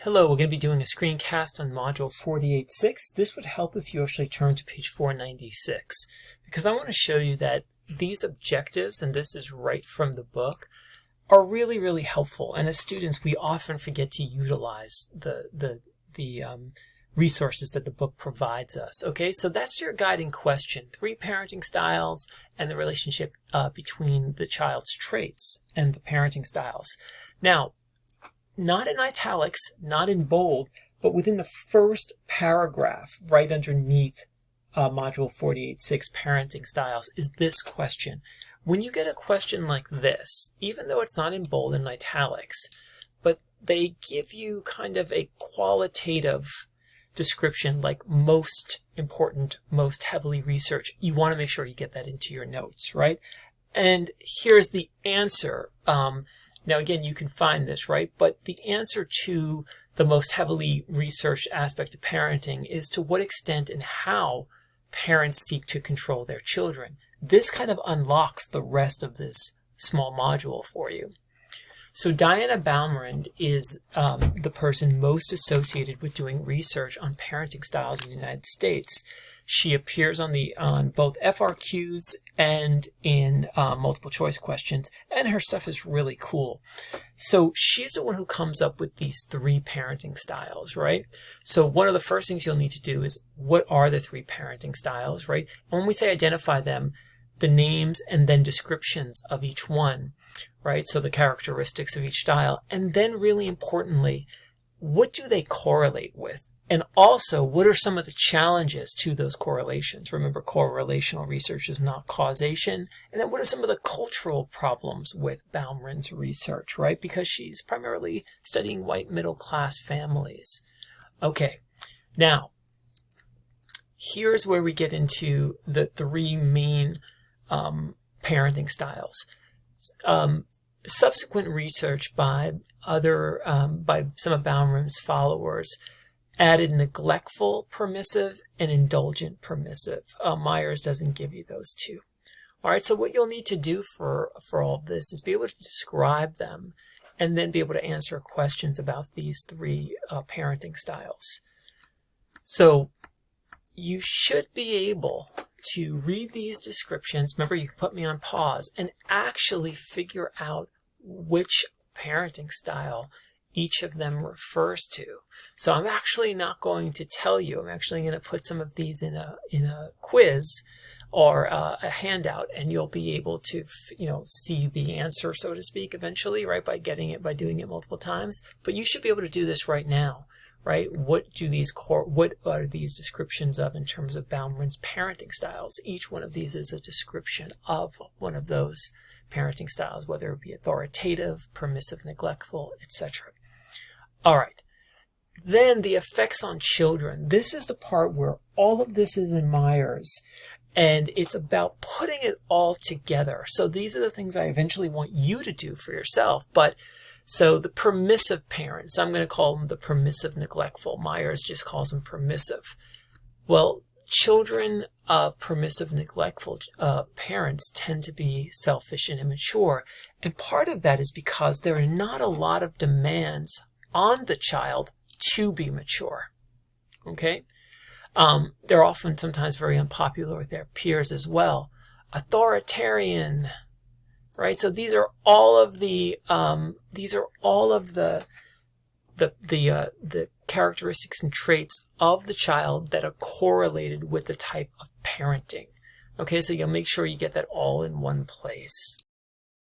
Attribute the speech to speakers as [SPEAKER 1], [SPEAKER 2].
[SPEAKER 1] Hello, we're going to be doing a screencast on Module 48.6. This would help if you actually turn to page 496, because I want to show you that these objectives, and this is right from the book, are really, really helpful. And as students, we often forget to utilize the resources that the book provides us. Okay, so that's your guiding question. 3 parenting styles and the relationship between the child's traits and the parenting styles. Now, not in italics, not in bold, but within the first paragraph, right underneath Module 48.6, Parenting Styles, is this question. When you get a question like this, even though it's not in bold and italics, but they give you kind of a qualitative description like most important, most heavily researched, you want to make sure you get that into your notes, right? And here's the answer. Now, again, you can find this, right? But the answer to the most heavily researched aspect of parenting is to what extent and how parents seek to control their children. This kind of unlocks the rest of this small module for you. So Diana Baumrind is the person most associated with doing research on parenting styles in the United States. She appears on both FRQs and in multiple choice questions, and her stuff is really cool. So she's the one who comes up with these 3 parenting styles, right? So one of the first things you'll need to do is, what are the 3 parenting styles, right? And when we say identify them, the names and then descriptions of each one, right? So the characteristics of each style. And then really importantly, what do they correlate with? And also, what are some of the challenges to those correlations? Remember, correlational research is not causation. And then what are some of the cultural problems with Baumrind's research, right? Because she's primarily studying white middle-class families. Okay, now, here's where we get into the 3 main parenting styles. Subsequent research by some of Baumrind's followers added neglectful permissive and indulgent permissive. Myers doesn't give you those 2. All right, so what you'll need to do for all of this is be able to describe them and then be able to answer questions about these 3 parenting styles. So you should be able to read these descriptions. Remember, you can put me on pause and actually figure out which parenting style each of them refers to. So I'm actually not going to tell you. I'm actually going to put some of these in a quiz or a handout, and you'll be able to see the answer, so to speak, eventually, right, by doing it multiple times. But you should be able to do this right now, right? What are these descriptions of in terms of Baumrind's parenting styles? Each one of these is a description of one of those parenting styles, whether it be authoritative, permissive, neglectful, etc. All right. Then the effects on children. This is the part where all of this is in Myers, and it's about putting it all together. So these are the things I eventually want you to do for yourself. But so the permissive parents, I'm going to call them the permissive neglectful. Myers just calls them permissive. Well, children of permissive neglectful parents tend to be selfish and immature. And part of that is because there are not a lot of demands on the child to be mature. Okay? They're often sometimes very unpopular with their peers as well. Authoritarian, right? So these are all of the characteristics and traits of the child that are correlated with the type of parenting. Okay, so you'll make sure you get that all in one place.